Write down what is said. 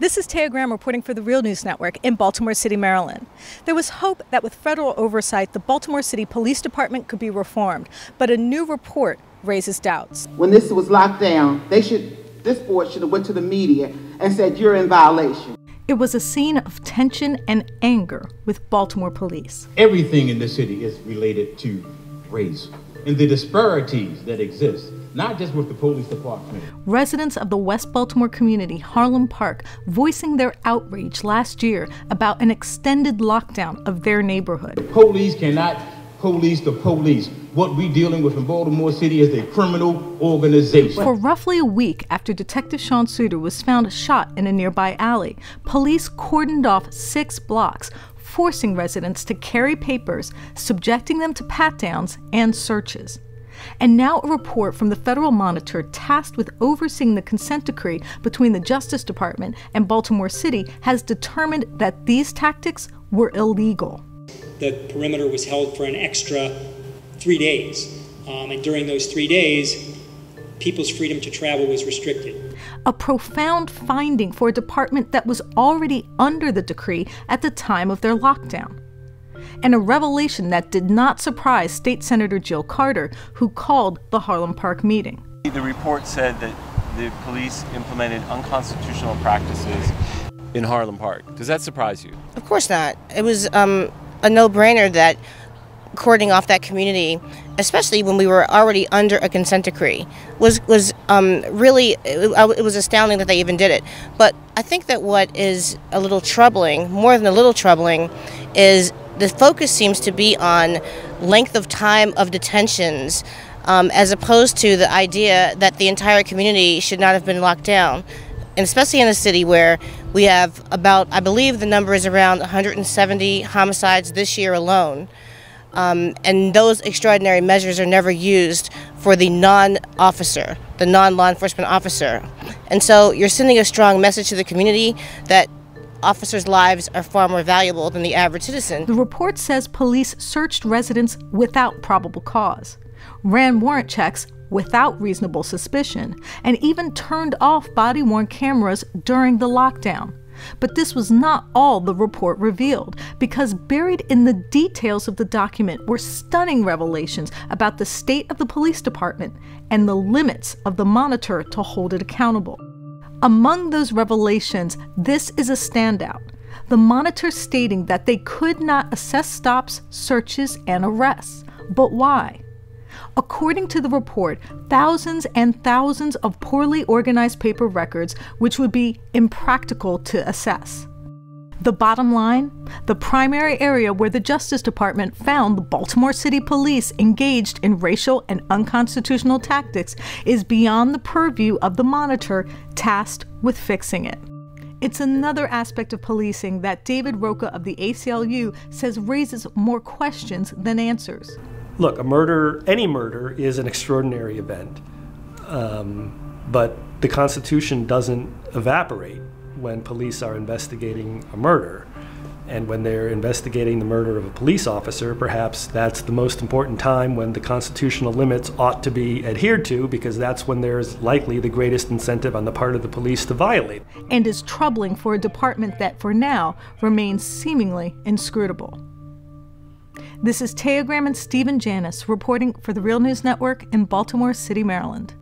This is Taya Graham reporting for the Real News Network in Baltimore City, Maryland. There was hope that with federal oversight, the Baltimore City Police Department could be reformed, but a new report raises doubts. When this was locked down, this board should have went to the media and said, you're in violation. It was a scene of tension and anger with Baltimore police. Everything in the city is related to race and the disparities that exist, not just with the police department. Residents of the West Baltimore community, Harlem Park, voicing their outrage last year about an extended lockdown of their neighborhood. The police cannot police the police. What we're dealing with in Baltimore City is a criminal organization. For roughly a week after Detective Sean Suter was found shot in a nearby alley, police cordoned off 6 blocks, forcing residents to carry papers, subjecting them to pat-downs and searches. And now a report from the federal monitor tasked with overseeing the consent decree between the Justice Department and Baltimore City has determined that these tactics were illegal. The perimeter was held for an extra 3 days, and during those 3 days, people's freedom to travel was restricted. A profound finding for a department that was already under the decree at the time of their lockdown. And a revelation that did not surprise State Senator Jill Carter, who called the Harlem Park meeting. The report said that the police implemented unconstitutional practices in Harlem Park. Does that surprise you? Of course not. It was a no-brainer that cordoning off that community, especially when we were already under a consent decree, was really, it was astounding that they even did it. But I think that what is a little troubling, more than a little troubling, is the focus seems to be on length of time of detentions, as opposed to the idea that the entire community should not have been locked down. And especially in a city where we have about, I believe the number is around 170 homicides this year alone. And those extraordinary measures are never used for the non-officer, the non-law enforcement officer. And so you're sending a strong message to the community that officers' lives are far more valuable than the average citizen. The report says police searched residents without probable cause, ran warrant checks without reasonable suspicion, and even turned off body-worn cameras during the lockdown. But this was not all the report revealed, because buried in the details of the document were stunning revelations about the state of the police department and the limits of the monitor to hold it accountable. Among those revelations, this is a standout. The monitor stating that they could not assess stops, searches, and arrests. But why? According to the report, thousands and thousands of poorly organized paper records which would be impractical to assess. The bottom line, the primary area where the Justice Department found the Baltimore City Police engaged in racial and unconstitutional tactics is beyond the purview of the monitor tasked with fixing it. It's another aspect of policing that David Roca of the ACLU says raises more questions than answers. Look, any murder is an extraordinary event, but the Constitution doesn't evaporate when police are investigating a murder. And when they're investigating the murder of a police officer, perhaps that's the most important time when the constitutional limits ought to be adhered to, because that's when there's likely the greatest incentive on the part of the police to violate. And is troubling for a department that, for now, remains seemingly inscrutable. This is Taya Graham and Stephen Janis reporting for the Real News Network in Baltimore City, Maryland.